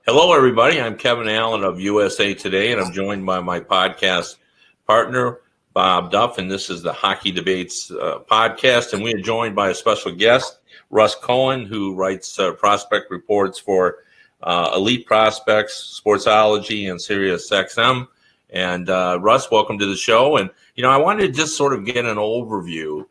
Hello, everybody. I'm Kevin Allen of USA Today, and I'm joined by my podcast partner, Bob Duff, and this is the Hockey Debates podcast. And we are joined by a special guest, Russ Cohen, who writes prospect reports for Elite Prospects, Sportsology, and SiriusXM. And Russ, welcome to the show. And, I wanted to just sort of get an overview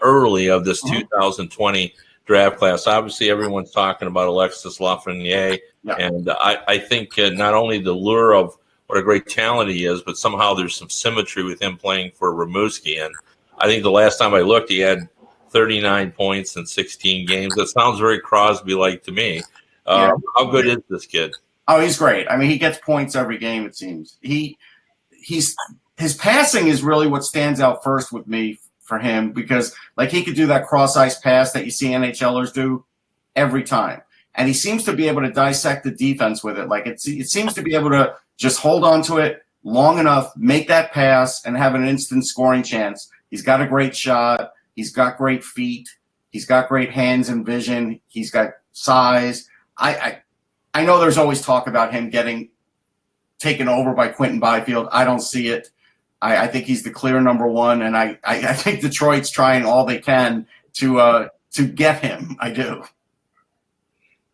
early of this 2020 draft class. Obviously, everyone's talking about Alexis Lafreniere. Yeah. And I think not only the lure of what a great talent he is, but somehow there's some symmetry with him playing for Rimouski. And I think the last time I looked, he had 39 points in 16 games. That sounds very Crosby-like to me. How good is this kid? Oh, he's great. I mean, he gets points every game, it seems. His passing is really what stands out first with me for him because, he could do that cross-ice pass that you see NHLers do every time. And he seems to be able to dissect the defense with it. It seems to be able to just hold on to it long enough, make that pass, and have an instant scoring chance. He's got a great shot. He's got great feet. He's got great hands and vision. He's got size. I know there's always talk about him getting taken over by Quinton Byfield. I don't see it. I think he's the clear number one, and I think Detroit's trying all they can to get him. I do.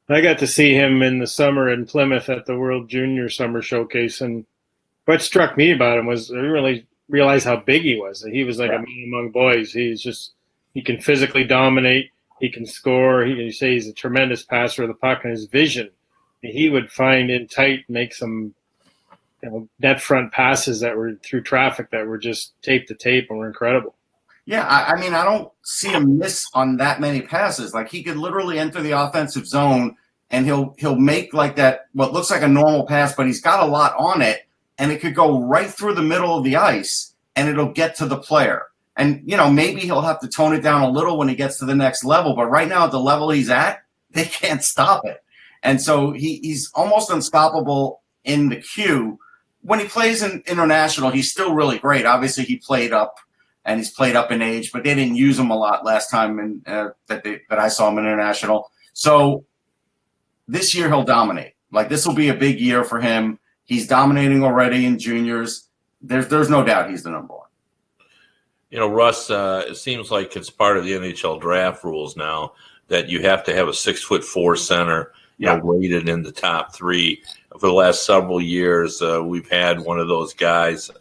I got to see him in the summer in Plymouth at the World Junior Summer Showcase, and what struck me about him was I didn't really realize how big he was. He was like a man among boys. He can physically dominate. He can score. He's a tremendous passer of the puck, and his vision. He would find in tight, make some net front passes that were through traffic that were just tape to tape and were incredible. Yeah, I mean, I don't see him miss on that many passes. He could literally enter the offensive zone and he'll make that what looks like a normal pass, but he's got a lot on it, and it could go right through the middle of the ice and it'll get to the player. And maybe he'll have to tone it down a little when he gets to the next level, but right now at the level he's at, they can't stop it. And so he's almost unstoppable in the queue. When he plays in international, he's still really great. Obviously, he played up. And he's played up in age, but they didn't use him a lot last time that I saw him in international. So this year he'll dominate. This will be a big year for him. He's dominating already in juniors. There's no doubt he's the number one. Russ, it seems like it's part of the NHL draft rules now that you have to have a 6'4" center, rated in the top three. For the last several years, we've had one of those guys.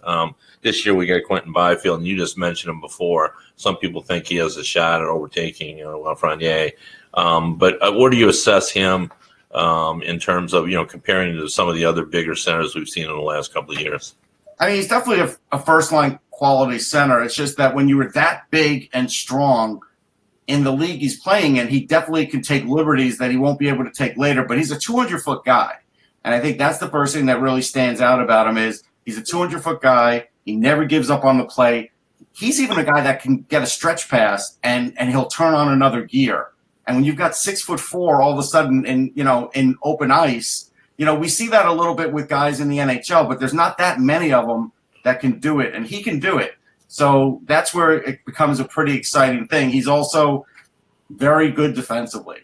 This year we got Quinton Byfield, and you just mentioned him before. Some people think he has a shot at overtaking Lafreniere. But where do you assess him in terms of comparing to some of the other bigger centers we've seen in the last couple of years? I mean, he's definitely a first-line quality center. It's just that when you were that big and strong in the league he's playing in, he definitely can take liberties that he won't be able to take later. But he's a 200-foot guy. And I think that's the first thing that really stands out about him is he's a 200-foot guy. He never gives up on the play. He's even a guy that can get a stretch pass and he'll turn on another gear. And when you've got 6'4" all of a sudden in open ice, we see that a little bit with guys in the NHL, but there's not that many of them that can do it, and he can do it. So that's where it becomes a pretty exciting thing. He's also very good defensively.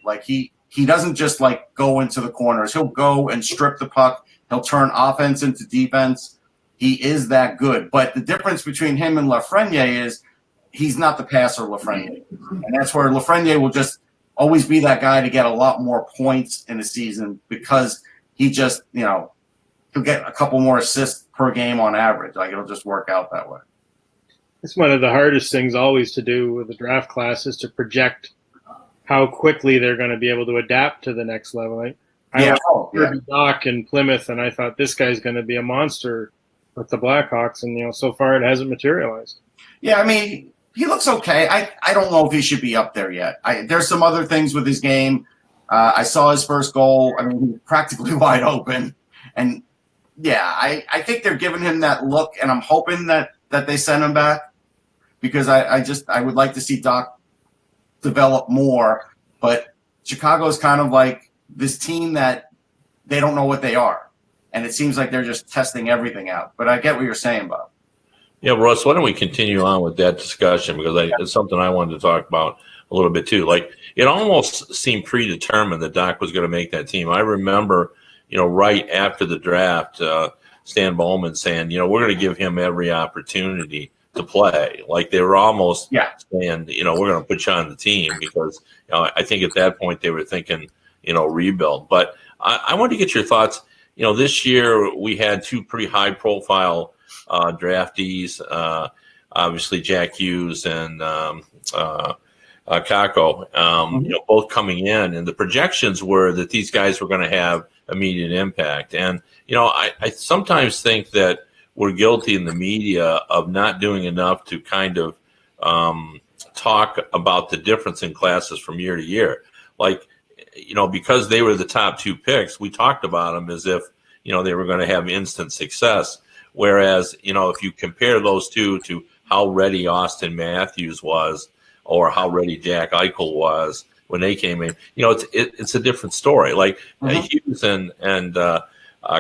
He doesn't just go into the corners. He'll go and strip the puck. He'll turn offense into defense. He is that good. But the difference between him and Lafreniere is he's not the passer Lafreniere. And that's where Lafreniere will just always be that guy to get a lot more points in a season because he just, he'll get a couple more assists per game on average. It'll just work out that way. It's one of the hardest things always to do with the draft class is to project how quickly they're going to be able to adapt to the next level. I was Doc in Plymouth, and I thought this guy's going to be a monster with the Blackhawks, and so far it hasn't materialized. Yeah, I mean, he looks okay. I don't know if he should be up there yet. There's some other things with his game. I saw his first goal. I mean, he was practically wide open, and I think they're giving him that look, and I'm hoping that they send him back because I would like to see Doc develop more. But Chicago's kind of like this team that they don't know what they are. And it seems like they're just testing everything out. But I get what you're saying, Bob. Yeah, Russ, why don't we continue on with that discussion? Because it's something I wanted to talk about a little bit too. It almost seemed predetermined that Doc was going to make that team. I remember right after the draft, Stan Bowman saying, we're going to give him every opportunity to play. Like they were almost saying, we're going to put you on the team because, I think at that point they were thinking, rebuild. But I want to get your thoughts. This year we had two pretty high profile draftees, obviously Jack Hughes and Kako, both coming in, and the projections were that these guys were going to have immediate impact. And, I sometimes think that we're guilty in the media of not doing enough to kind of talk about the difference in classes from year to year. Like, because they were the top two picks, we talked about them as if, they were going to have instant success. Whereas, if you compare those two to how ready Austin Matthews was or how ready Jack Eichel was when they came in, it's a different story. Like Hughes and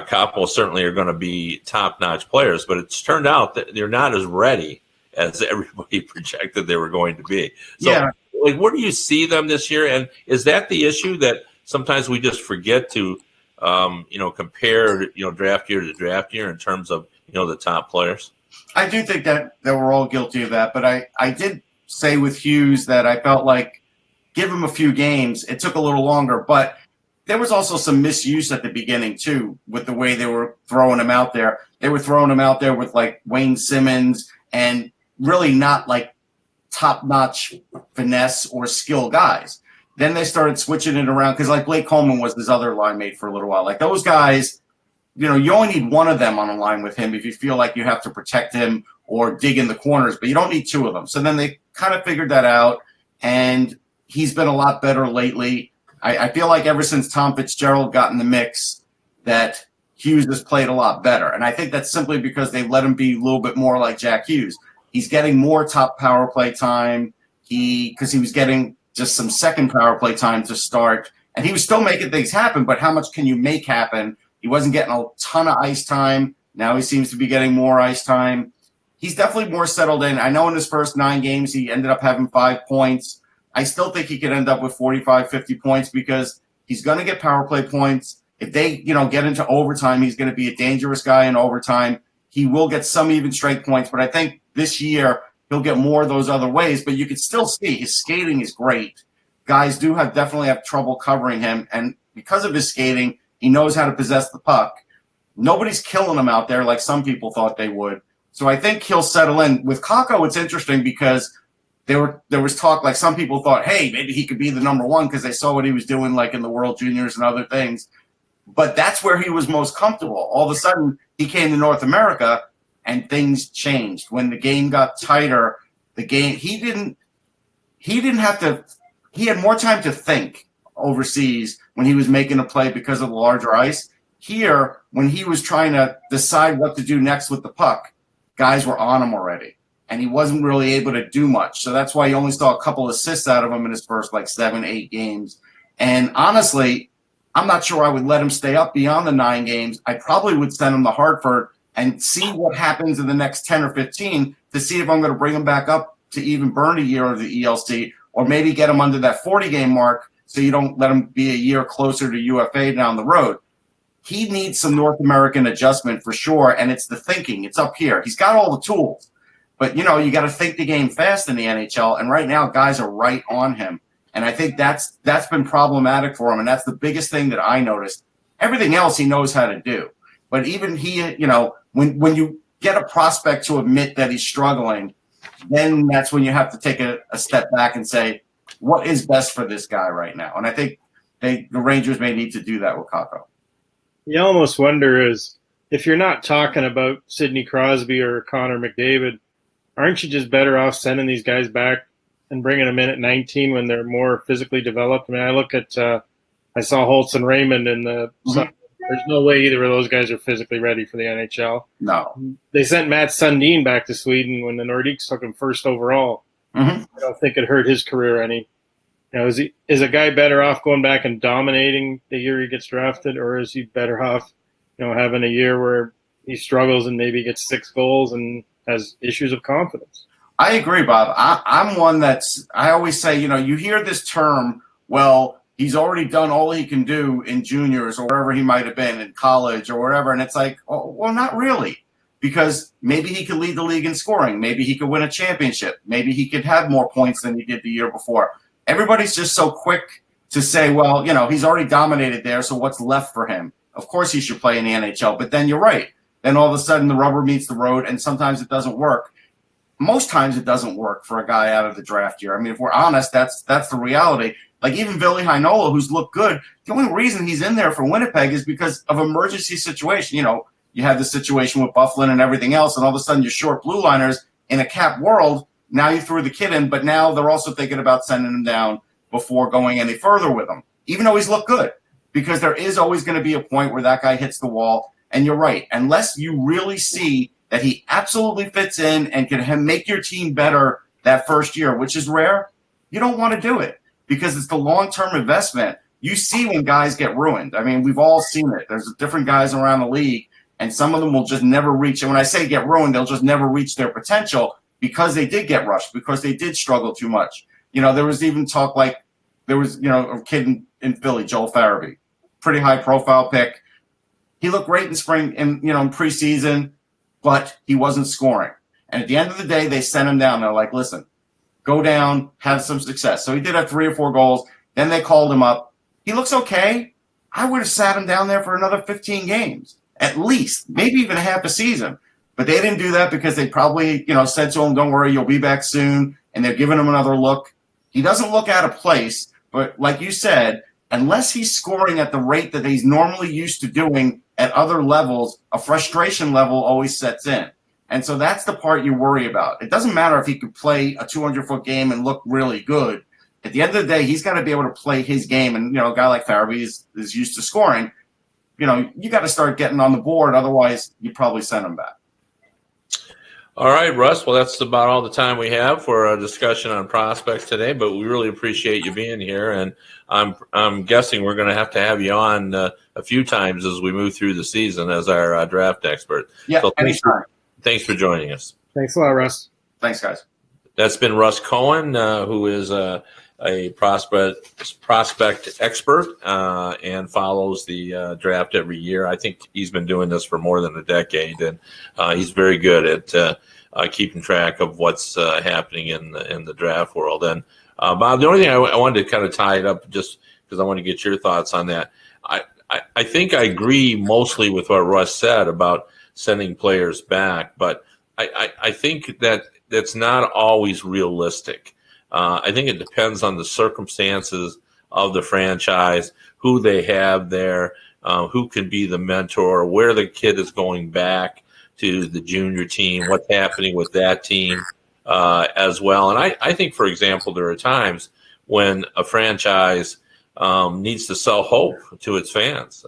Capo certainly are going to be top-notch players, but it's turned out that they're not as ready as everybody projected they were going to be. So, like, where do you see them this year? And is that the issue that sometimes we just forget to, compare, draft year to draft year in terms of, the top players? I do think that we're all guilty of that, but I did say with Hughes that I felt like give him a few games. It took a little longer, but there was also some misuse at the beginning too with the way they were throwing him out there. They were throwing him out there with like Wayne Simmons and really not like top-notch finesse or skill guys. Then they started switching it around because like Blake Coleman was his other line mate for a little while. Like those guys, you only need one of them on a line with him if you feel like you have to protect him or dig in the corners, but you don't need two of them. So then they kind of figured that out, and he's been a lot better lately. I feel like ever since Tom Fitzgerald got in the mix that Hughes has played a lot better. And I think that's simply because they let him be a little bit more like Jack Hughes. He's getting more top power play time because he was getting just some second power play time to start. And he was still making things happen, but how much can you make happen? He wasn't getting a ton of ice time. Now he seems to be getting more ice time. He's definitely more settled in. I know in his first 9 games he ended up having 5 points. I still think he could end up with 45, 50 points because he's going to get power play points. If they, get into overtime, he's going to be a dangerous guy in overtime. He will get some even straight points, but I think this year he'll get more of those other ways. But you can still see his skating is great. Guys definitely have trouble covering him, and because of his skating, he knows how to possess the puck. Nobody's killing him out there like some people thought they would. So I think he'll settle in. With Kako, it's interesting because there was talk, like some people thought, hey, maybe he could be the number one because they saw what he was doing like in the World Juniors and other things. But that's where he was most comfortable. All of a sudden, he came to North America and things changed. When the game got tighter, he had more time to think overseas when he was making a play because of the larger ice. Here, when he was trying to decide what to do next with the puck, guys were on him already, and he wasn't really able to do much. So that's why you only saw a couple assists out of him in his first 7, 8 games. And honestly, I'm not sure I would let him stay up beyond the 9 games. I probably would send him to Hartford and see what happens in the next 10 or 15 to see if I'm going to bring him back up to even burn a year of the ELC, or maybe get him under that 40-game mark so you don't let him be a year closer to UFA down the road. He needs some North American adjustment for sure, and it's the thinking. It's up here. He's got all the tools, but, you got to think the game fast in the NHL, and right now guys are right on him. And I think that's been problematic for him, and that's the biggest thing that I noticed. Everything else he knows how to do. But even he, when you get a prospect to admit that he's struggling, then that's when you have to take a step back and say, what is best for this guy right now? And I think the Rangers may need to do that with Kako. You almost wonder if you're not talking about Sidney Crosby or Connor McDavid, aren't you just better off sending these guys back and bringing them in at 19 when they're more physically developed? I mean, I look at I saw Holtz and Raymond in the there's no way either of those guys are physically ready for the NHL. No. They sent Matt Sundin back to Sweden when the Nordiques took him first overall. I don't think it hurt his career any. Is a guy better off going back and dominating the year he gets drafted, or is he better off, having a year where he struggles and maybe gets 6 goals and has issues of confidence? I agree, Bob. I'm one I always say, you hear this term, well, He's already done all he can do in juniors or wherever he might have been in college or whatever. And it's like, oh, well, not really, because maybe he could lead the league in scoring. Maybe he could win a championship. Maybe he could have more points than he did the year before. Everybody's just so quick to say, well, he's already dominated there, so what's left for him? Of course he should play in the NHL. But then you're right. Then all of a sudden the rubber meets the road, and sometimes it doesn't work. Most times it doesn't work for a guy out of the draft year. I mean, if we're honest, that's the reality. Like even Ville Heinola, who's looked good, the only reason he's in there for Winnipeg is because of emergency situation. You have the situation with Bufflin and everything else, and all of a sudden you're short blue liners in a cap world. Now you threw the kid in, but now they're also thinking about sending him down before going any further with him, even though he's looked good, because there is always going to be a point where that guy hits the wall. And you're right. Unless you really see that he absolutely fits in and can make your team better that first year, which is rare, you don't want to do it because it's the long-term investment. You see when guys get ruined. I mean, we've all seen it. There's different guys around the league, and some of them will just never reach. And when I say get ruined, they'll just never reach their potential because they did get rushed, because they did struggle too much. There was even talk like there was, a kid in Philly, Joel Farabee, pretty high-profile pick. He looked great in spring and, in preseason, but he wasn't scoring. And at the end of the day, they sent him down. They're like, listen, go down, have some success. So he did have 3 or 4 goals. Then they called him up. He looks okay. I would have sat him down there for another 15 games, at least, maybe even half a season. But they didn't do that because they probably, said to him, don't worry, you'll be back soon. And they're giving him another look. He doesn't look out of place. But like you said, unless he's scoring at the rate that he's normally used to doing at other levels, a frustration level always sets in. And so that's the part you worry about. It doesn't matter if he could play a 200-foot game and look really good. At the end of the day, he's got to be able to play his game. And, a guy like Farabee is used to scoring. You got to start getting on the board. Otherwise, you probably send him back. All right, Russ. Well, that's about all the time we have for a discussion on prospects today, but we really appreciate you being here. And I'm guessing we're going to have you on a few times as we move through the season as our draft expert. Yeah, so anytime. Thanks for joining us. Thanks a lot, Russ. Thanks, guys. That's been Russ Cohen, who is a prospect expert and follows the draft every year. I think he's been doing this for more than a decade, and he's very good at keeping track of what's happening in the draft world. And Bob, the only thing I wanted to kind of tie it up, just because I want to get your thoughts on that. I think I agree mostly with what Russ said about sending players back, but I think that's not always realistic. I think it depends on the circumstances of the franchise, who they have there, who can be the mentor, where the kid is going back to the junior team, what's happening with that team as well. And I think, for example, there are times when a franchise needs to sell hope to its fans.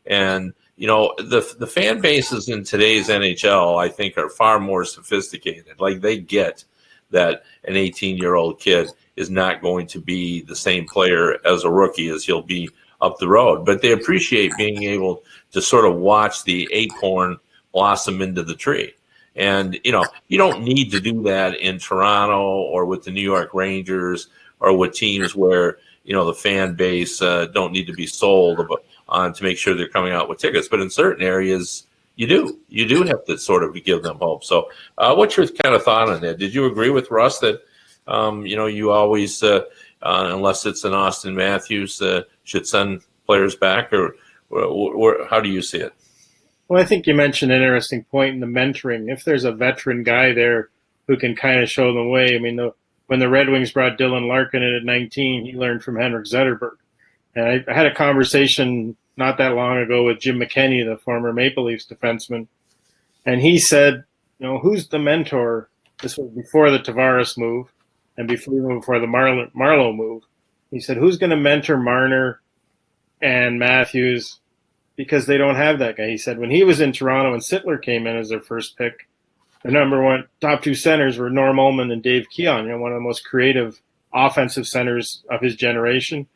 And the fan bases in today's NHL, I think, are far more sophisticated. Like, they get that an 18-year-old kid is not going to be the same player as a rookie as he'll be up the road. But they appreciate being able to sort of watch the acorn blossom into the tree. And, you don't need to do that in Toronto or with the New York Rangers or with teams where, the fan base don't need to be sold to make sure they're coming out with tickets. But in certain areas, you do have to sort of give them hope. So what's your kind of thought on that? Did you agree with Russ that, you always, unless it's an Austin Matthews, should send players back, or how do you see it? Well, I think you mentioned an interesting point in the mentoring. If there's a veteran guy there who can kind of show them the way. I mean, when the Red Wings brought Dylan Larkin in at 19, he learned from Henrik Zetterberg. And I had a conversation not that long ago with Jim McKenney, the former Maple Leafs defenseman. And he said, who's the mentor? This was before the Tavares move and before the Marlowe move. He said, who's going to mentor Marner and Matthews? Because they don't have that guy. He said when he was in Toronto and Sittler came in as their first pick, the number one top two centers were Norm Ullman and Dave Keon, one of the most creative offensive centers of his generation,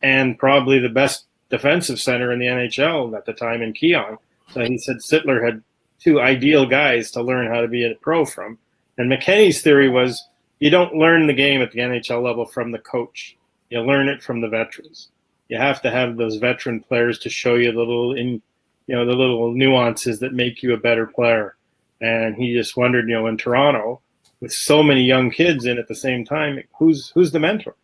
and probably the best defensive center in the NHL at the time in Keon. So he said Sittler had 2 ideal guys to learn how to be a pro from. And McKenney's theory was you don't learn the game at the NHL level from the coach. You learn it from the veterans. you have to have those veteran players to show you the little nuances that make you a better player. And he just wondered, in Toronto, with so many young kids in at the same time, who's the mentor?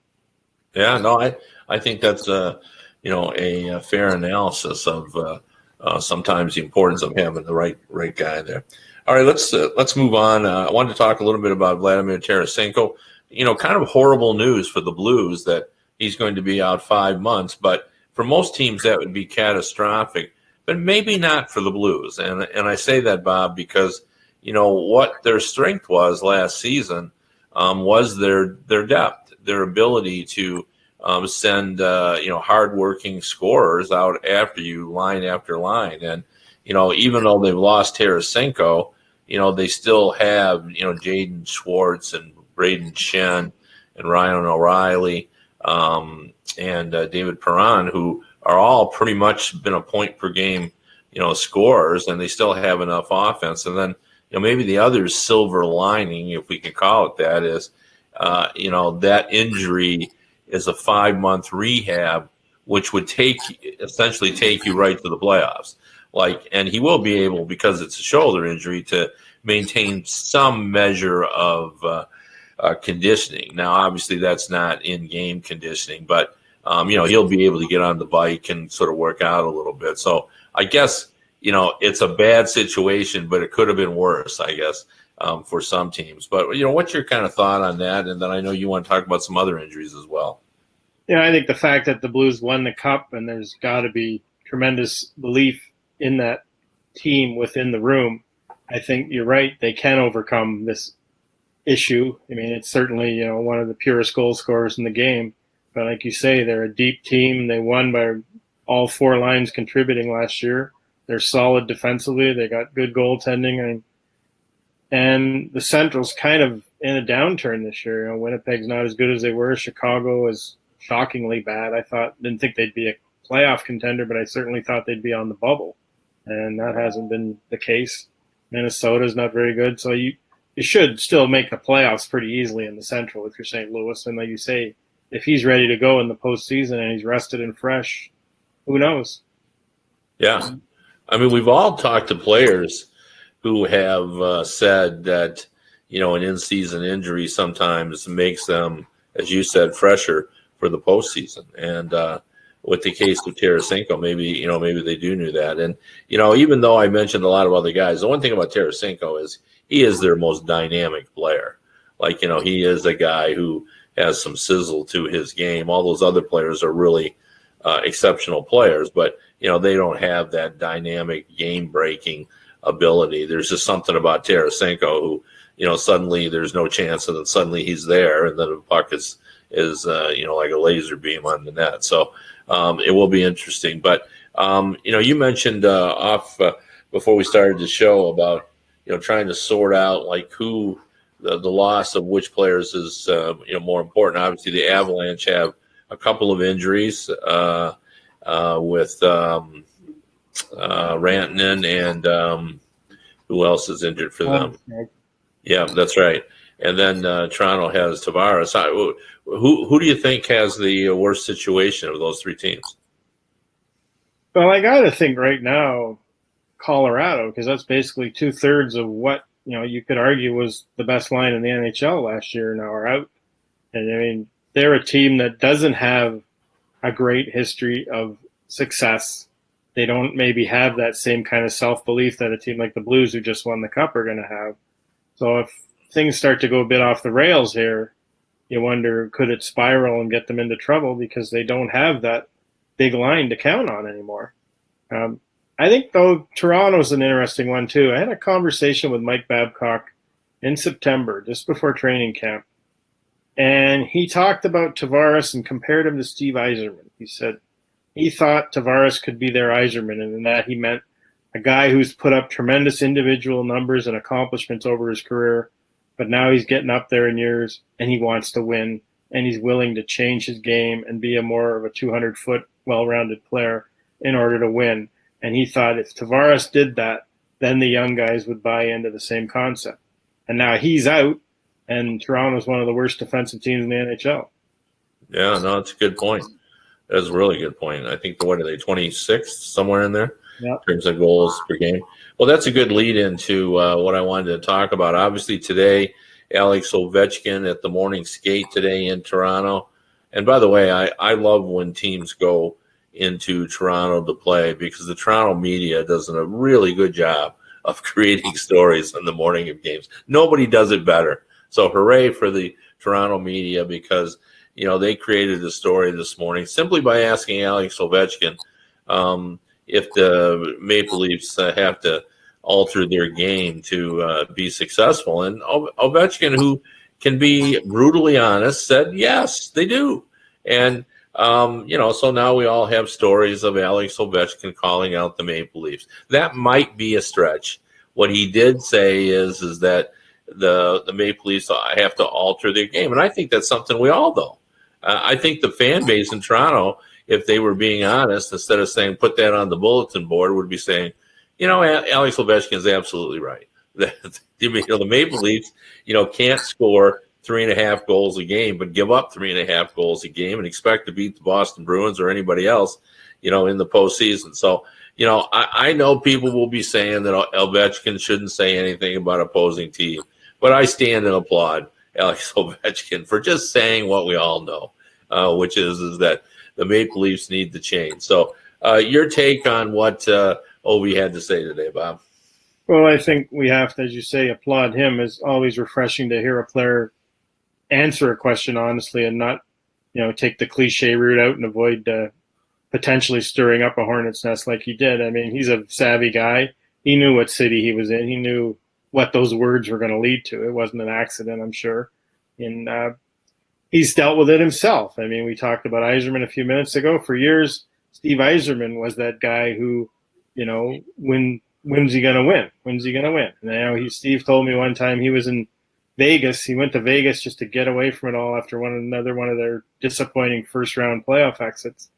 Yeah, no, I think that's a fair analysis of sometimes the importance of having the right guy there. All right, let's move on. I wanted to talk a little bit about Vladimir Tarasenko. Kind of horrible news for the Blues that he's going to be out 5 months, but for most teams that would be catastrophic, but maybe not for the Blues. And I say that, Bob, because what their strength was last season was their depth, their ability to send hardworking scorers out after you line after line. And even though they've lost Tarasenko, they still have Jaden Schwartz and Braden Shen and Ryan O'Reilly and David Perron, who are all pretty much been a point per game scorers, and they still have enough offense. And then maybe the other silver lining, if we can call it that, is that injury is a 5-month rehab, which would essentially take you right to the playoffs. And he will be able, because it's a shoulder injury, to maintain some measure of conditioning. Now, obviously, that's not in-game conditioning, but he'll be able to get on the bike and sort of work out a little bit. So I guess it's a bad situation, but it could have been worse, I guess, for some teams. But what's your kind of thought on that? And then I know you want to talk about some other injuries as well. I think the fact that the Blues won the Cup, and there's got to be tremendous belief in that team within the room. I think you're right. They can overcome this issue. I mean, it's certainly, one of the purest goal scorers in the game. But like you say, they're a deep team. They won by all 4 lines contributing last year. They're solid defensively. They got good goaltending. And the Central's kind of in a downturn this year. Winnipeg's not as good as they were. Chicago is shockingly bad. Didn't think they'd be a playoff contender, but I certainly thought they'd be on the bubble. And that hasn't been the case. Minnesota's not very good. So you should still make the playoffs pretty easily in the Central if you're St. Louis. And like you say, if he's ready to go in the postseason and he's rested and fresh, who knows? Yeah. I mean, we've all talked to players who have said that, an in-season injury sometimes makes them, as you said, fresher for the postseason. And with the case of Tarasenko, maybe they do know that. And, even though I mentioned a lot of other guys, the one thing about Tarasenko is he is their most dynamic player. He is a guy who has some sizzle to his game. All those other players are really exceptional players, but, they don't have that dynamic game-breaking ability. There's just something about Tarasenko who, suddenly there's no chance, and then suddenly he's there, and then the puck is like a laser beam on the net. So it will be interesting. But, you mentioned before we started the show about, trying to sort out who the loss of which players is, more important. Obviously, the Avalanche have a couple of injuries with Rantanen and who else is injured for them? Yeah, that's right. And then Toronto has Tavares. Who do you think has the worst situation of those 3 teams? Well, I got to think right now Colorado, because that's basically 2/3 of what you could argue was the best line in the NHL last year now are out. And I mean, they're a team that doesn't have a great history of success. They don't maybe have that same kind of self-belief that a team like the Blues, who just won the Cup, are going to have. So if things start to go a bit off the rails here, you wonder, could it spiral and get them into trouble because they don't have that big line to count on anymore? I think, though, Toronto's an interesting one, too. I had a conversation with Mike Babcock in September, just before training camp, and he talked about Tavares and compared him to Steve Yzerman. He said he thought Tavares could be their Yzerman, and in that he meant a guy who's put up tremendous individual numbers and accomplishments over his career, but now he's getting up there in years, and he wants to win, and he's willing to change his game and be a more of a 200-foot, well-rounded player in order to win. And he thought if Tavares did that, then the young guys would buy into the same concept. And now he's out, and Toronto's one of the worst defensive teams in the NHL. Yeah, no, that's a good point. That's a really good point. I think what are they, 26th, somewhere in there, Yep. in terms of goals per game. Well, that's a good lead into what I wanted to talk about. Obviously, today, Alex Ovechkin at the morning skate today in Toronto. And by the way, I love when teams go into Toronto to play because the Toronto media does a really good job of creating stories on the morning of games. Nobody does it better. So hooray for the Toronto media because they created a story this morning simply by asking Alex Ovechkin if the Maple Leafs have to alter their game to be successful. And Ovechkin, who can be brutally honest, said, yes, they do. And, so now we all have stories of Alex Ovechkin calling out the Maple Leafs. That might be a stretch. What he did say is that the Maple Leafs have to alter their game. And I think that's something we all know. I think the fan base in Toronto, if they were being honest, instead of saying put that on the bulletin board, would be saying, Alex Ovechkin is absolutely right. The Maple Leafs, can't score 3.5 goals a game, but give up 3.5 goals a game and expect to beat the Boston Bruins or anybody else, in the postseason. So, I know people will be saying that Ovechkin shouldn't say anything about opposing team, but I stand and applaud Alex Ovechkin for just saying what we all know, which is that the Maple Leafs need to change. So your take on what Ovi had to say today, Bob? Well, I think we have to, as you say, applaud him. It's always refreshing to hear a player answer a question honestly and not, take the cliche route out and avoid potentially stirring up a hornet's nest like he did. I mean, he's a savvy guy. He knew what city he was in. He knew what those words were going to lead to. It wasn't an accident, I'm sure. And he's dealt with it himself. I mean, we talked about Yzerman a few minutes ago. For years, Steve Yzerman was that guy who, when's he going to win? When's he going to win? And Steve told me one time he was in Vegas. He went to Vegas just to get away from it all after another one of their disappointing first-round playoff exits.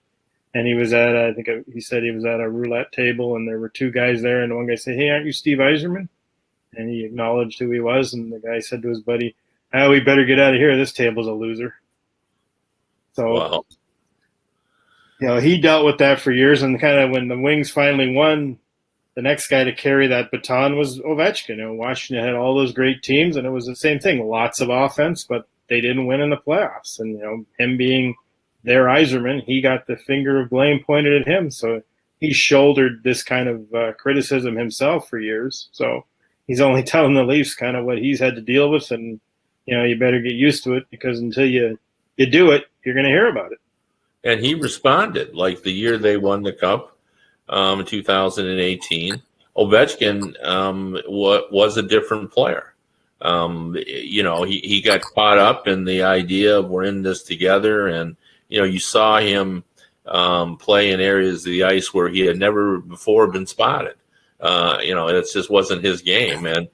And he was he said he was at a roulette table, and there were two guys there, and one guy said, "Hey, aren't you Steve Yzerman?" And he acknowledged who he was, and the guy said to his buddy, "Oh, we better get out of here. This table's a loser." So, wow. He dealt with that for years, and kind of when the Wings finally won, the next guy to carry that baton was Ovechkin. Washington had all those great teams, and it was the same thing. Lots of offense, but they didn't win in the playoffs. And, him being their Yzerman, he got the finger of blame pointed at him. So he shouldered this kind of criticism himself for years. So he's only telling the Leafs kind of what he's had to deal with, and you better get used to it because until you do it, you're going to hear about it. And he responded like the year they won the cup in 2018. Ovechkin was a different player. He got caught up in the idea of we're in this together, and you saw him play in areas of the ice where he had never before been spotted. It just wasn't his game, and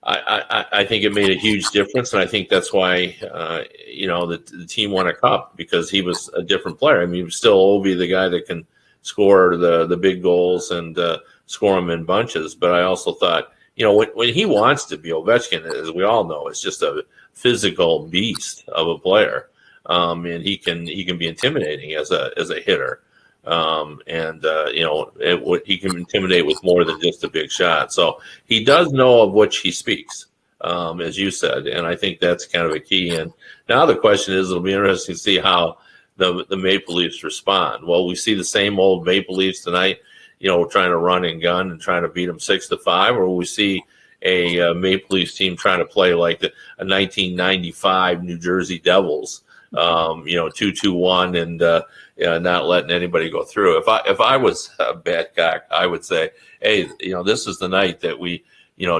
I think it made a huge difference, and I think that's why the team won a cup because he was a different player. I mean, he was still Ovi, the guy that can score the big goals and score them in bunches. But I also thought, when he wants to be, Ovechkin, as we all know, is just a physical beast of a player, and he can be intimidating as a hitter. He can intimidate with more than just a big shot. So he does know of which he speaks, as you said, and I think that's kind of a key. And now the question is, it'll be interesting to see how the Maple Leafs respond. Well, we see the same old Maple Leafs tonight, trying to run and gun and trying to beat them 6-5, or will we see a Maple Leafs team trying to play like a 1995 New Jersey Devils, 2-2-1 and not letting anybody go through. If I was a Badcock, I would say, hey, this is the night that we,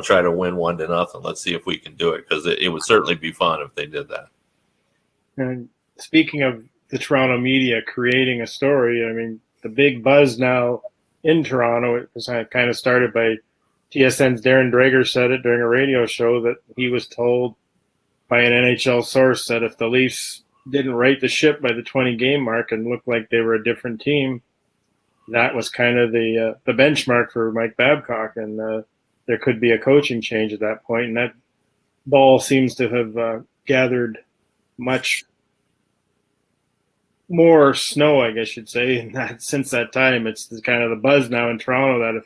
try to win 1-0. Let's see if we can do it, because it would certainly be fun if they did that. And speaking of the Toronto media creating a story, I mean, the big buzz now in Toronto, it was kind of started by TSN's Darren Dreger said it during a radio show that he was told by an NHL source that if the Leafs didn't right the ship by the 20-game mark and looked like they were a different team, that was kind of the benchmark for Mike Babcock, and there could be a coaching change at that point. And that ball seems to have gathered much more snow, I guess you'd say. And that, since that time, it's kind of the buzz now in Toronto that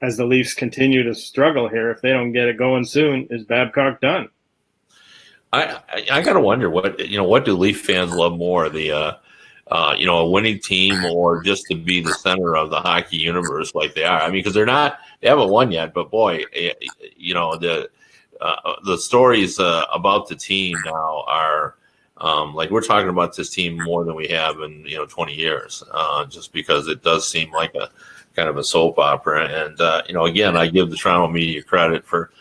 as the Leafs continue to struggle here, if they don't get it going soon, is Babcock done? I gotta wonder what do Leaf fans love more, the a winning team, or just to be the center of the hockey universe like they are. I mean, because they haven't won yet, but boy, the stories about the team now are like we're talking about this team more than we have in 20 years, just because it does seem like a kind of a soap opera. And again, I give the Toronto media credit for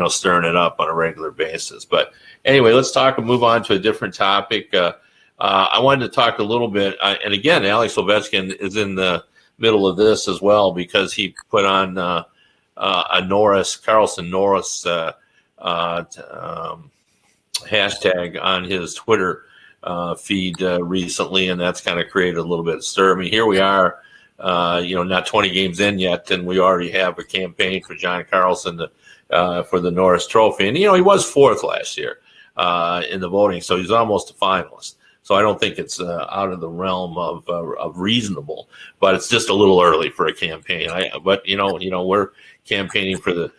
stirring it up on a regular basis. But anyway, let's move on to a different topic. I wanted to talk a little bit, and again, Alex Ovechkin is in the middle of this as well, because he put on a Carlson Norris hashtag on his Twitter feed recently, and that's kind of created a little bit of stir. I mean, here we are, not 20 games in yet, and we already have a campaign for John Carlson for the Norris Trophy. And, he was fourth last year in the voting, so he's almost a finalist. So I don't think it's out of the realm of reasonable, but it's just a little early for a campaign. But we're campaigning for the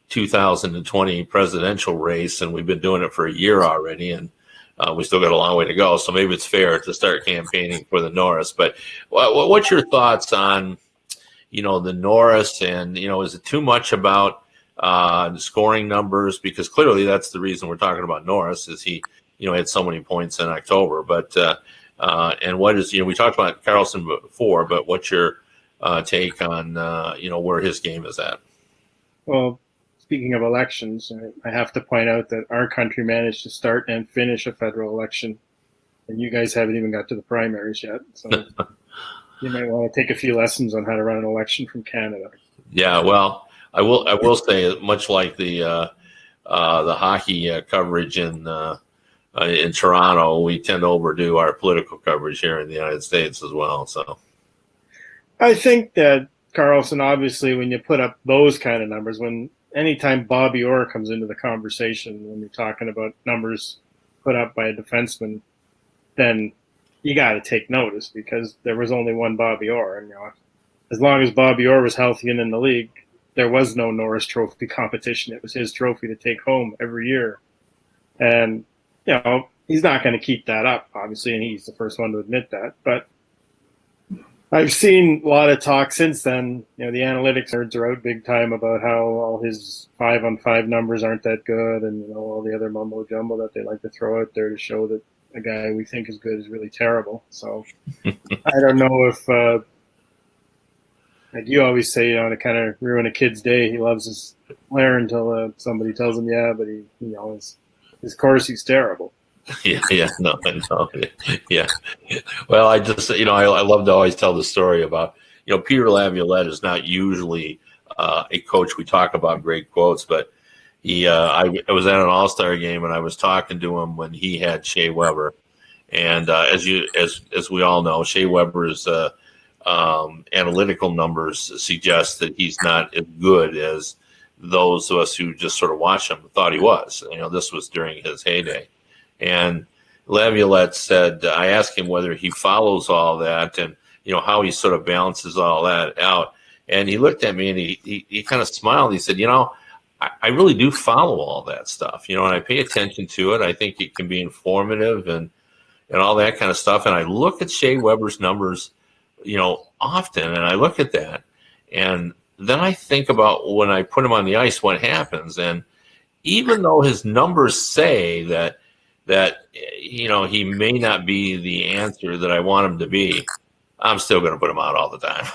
2020 presidential race, and we've been doing it for a year already, and we still got a long way to go. So maybe it's fair to start campaigning for the Norris. But what's your thoughts on the Norris, and is it too much about the scoring numbers? Because clearly that's the reason we're talking about Norris, is he had so many points in October. But and what is we talked about Carlson before, but what's your take on where his game is at? Well, speaking of elections, I have to point out that our country managed to start and finish a federal election, and you guys haven't even got to the primaries yet. So you might want to take a few lessons on how to run an election from Canada. Yeah, well, I will say, much like the hockey coverage in Toronto, we tend to overdo our political coverage here in the United States as well. So I think that Carlson, obviously, when you put up those kind of numbers, anytime Bobby Orr comes into the conversation, when you're talking about numbers put up by a defenseman, then you got to take notice, because there was only one Bobby Orr. And as long as Bobby Orr was healthy and in the league, there was no Norris Trophy competition. It was his trophy to take home every year. And, he's not going to keep that up, obviously, and he's the first one to admit that. But I've seen a lot of talk since then. The analytics nerds are out big time about how all his 5-on-5 numbers aren't that good, and all the other mumbo jumbo that they like to throw out there to show that a guy we think is good is really terrible. So I don't know if, like you always say, to kind of ruin a kid's day, he loves his player until somebody tells him, yeah, but his course he's terrible. Yeah, no, yeah. Well, I just, I love to always tell the story about, Peter Laviolette is not usually a coach we talk about great quotes, but I was at an All-Star game, and I was talking to him when he had Shea Weber, and as we all know, Shea Weber's analytical numbers suggest that he's not as good as those of us who just sort of watched him thought he was. This was during his heyday. And Laviolette said, I asked him whether he follows all that and, how he sort of balances all that out. And he looked at me and he kind of smiled. He said, I really do follow all that stuff, and I pay attention to it. I think it can be informative and all that kind of stuff. And I look at Shea Weber's numbers, often, and I look at that. And then I think about when I put him on the ice, what happens. And even though his numbers say that he may not be the answer that I want him to be, I'm still going to put him out all the time,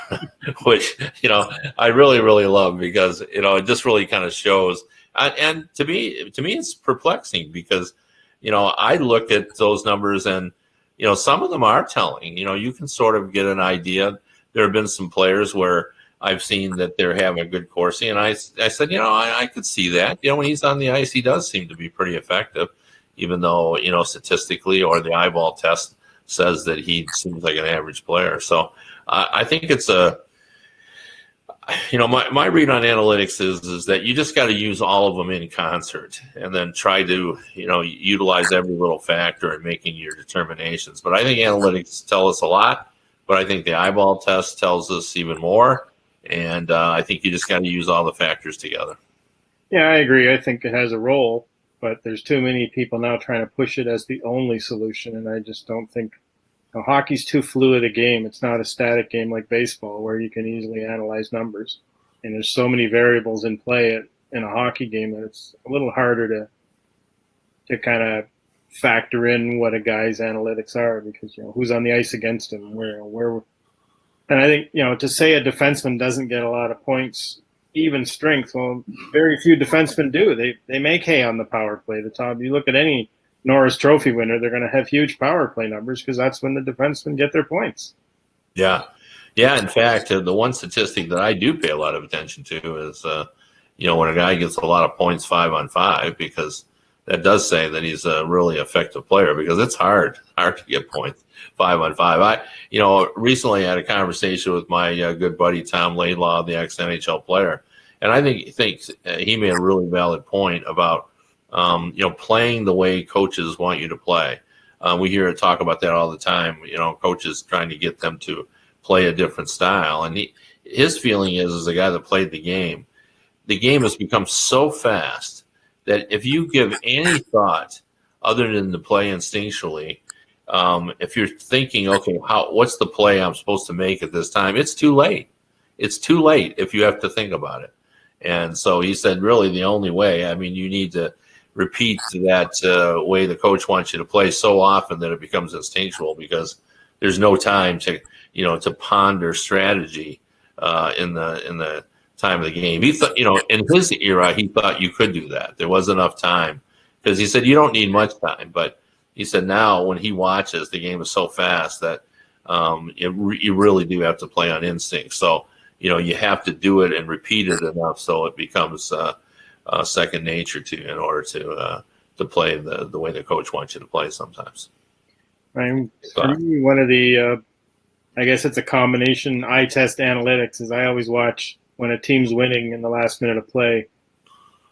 which, I really, really love, because, it just really kind of shows. And to me, it's perplexing, because, I look at those numbers and, some of them are telling. You can sort of get an idea. There have been some players where I've seen that they're having a good coursing, and I said, I could see that. When he's on the ice, he does seem to be pretty effective, even though, statistically, or the eyeball test says that he seems like an average player. So I think it's my read on analytics is that you just got to use all of them in concert and then try to, utilize every little factor in making your determinations. But I think analytics tell us a lot, but I think the eyeball test tells us even more. And I think you just got to use all the factors together. Yeah, I agree. I think it has a role, but there's too many people now trying to push it as the only solution. And I just don't think hockey's too fluid a game. It's not a static game like baseball where you can easily analyze numbers. And there's so many variables in play in a hockey game that it's a little harder to kind of factor in what a guy's analytics are because, who's on the ice against him, where. And I think, to say a defenseman doesn't get a lot of points, even strength, well, very few defensemen do. They make hay on the power play. The top, you look at any Norris Trophy winner, they're going to have huge power play numbers because that's when the defensemen get their points. Yeah. Yeah. In fact, the one statistic that I do pay a lot of attention to is, when a guy gets a lot of points 5-on-5, because that does say that he's a really effective player because it's hard to get points 5-on-5. Recently I had a conversation with my good buddy, Tom Laidlaw, the ex-NHL player. And I think he made a really valid point about, playing the way coaches want you to play. We hear it talk about that all the time, coaches trying to get them to play a different style. And his feeling is, as a guy that played the game has become so fast that if you give any thought other than to play instinctually, if you're thinking, okay, what's the play I'm supposed to make at this time? It's too late. It's too late if you have to think about it. And so he said, really, the only way, you need to repeat that way the coach wants you to play so often that it becomes instinctual because there's no time to ponder strategy in the time of the game. He thought, in his era, he thought you could do that. There was enough time because he said you don't need much time. But he said now when he watches, the game is so fast that you really do have to play on instinct. So, you have to do it and repeat it enough so it becomes second nature to you in order to play the way the coach wants you to play sometimes. For me, one of the, I guess it's a combination eye test analytics is I always watch when a team's winning in the last minute of play,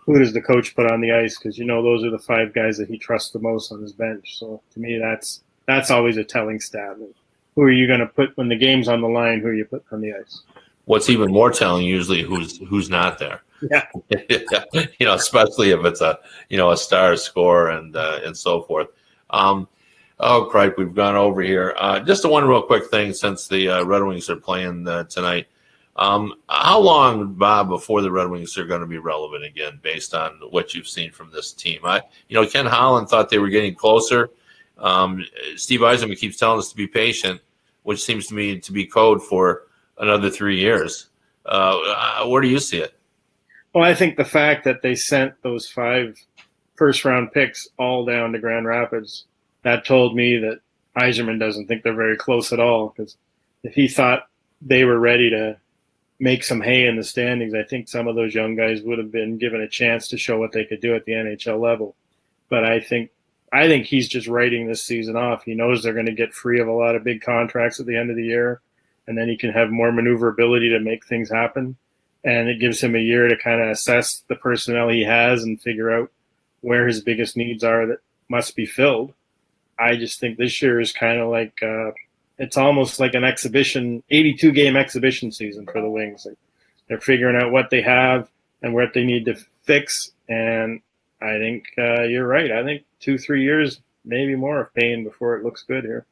who does the coach put on the ice? Because, those are the 5 guys that he trusts the most on his bench. So to me, that's always a telling stat. Who are you going to put when the game's on the line? Who are you putting on the ice? What's even more telling usually who's not there. Yeah. Especially if it's a star scorer and so forth. Oh, cripe, we've gone over here. Just one real quick thing since the Red Wings are playing tonight. How long, Bob, before the Red Wings are going to be relevant again, based on what you've seen from this team? Ken Holland thought they were getting closer. Steve Yzerman keeps telling us to be patient, which seems to me to be code for another 3 years. Where do you see it? Well, I think the fact that they sent those 5 first-round picks all down to Grand Rapids, that told me that Yzerman doesn't think they're very close at all. Because if he thought they were ready to make some hay in the standings, I think some of those young guys would have been given a chance to show what they could do at the NHL level. But I think he's just writing this season off. He knows they're going to get free of a lot of big contracts at the end of the year, and then he can have more maneuverability to make things happen. And it gives him a year to kind of assess the personnel he has and figure out where his biggest needs are that must be filled. I just think this year is kind of like it's almost like an exhibition, 82-game exhibition season for the Wings. They're figuring out what they have and what they need to fix. And I think you're right. I think 2-3 years, maybe more of pain before it looks good here.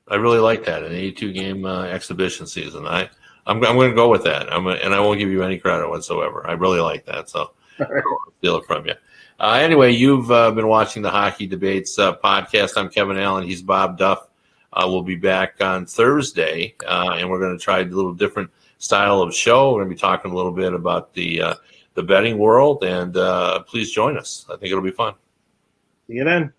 I really like that, an 82-game exhibition season. I'm going to go with that, and I won't give you any credit whatsoever. I really like that, so I'll steal it from you. Anyway, you've been watching the Hockey Debates podcast. I'm Kevin Allen. He's Bob Duff. We'll be back on Thursday, and we're going to try a little different style of show. We're going to be talking a little bit about the betting world, and please join us. I think it'll be fun. See you then.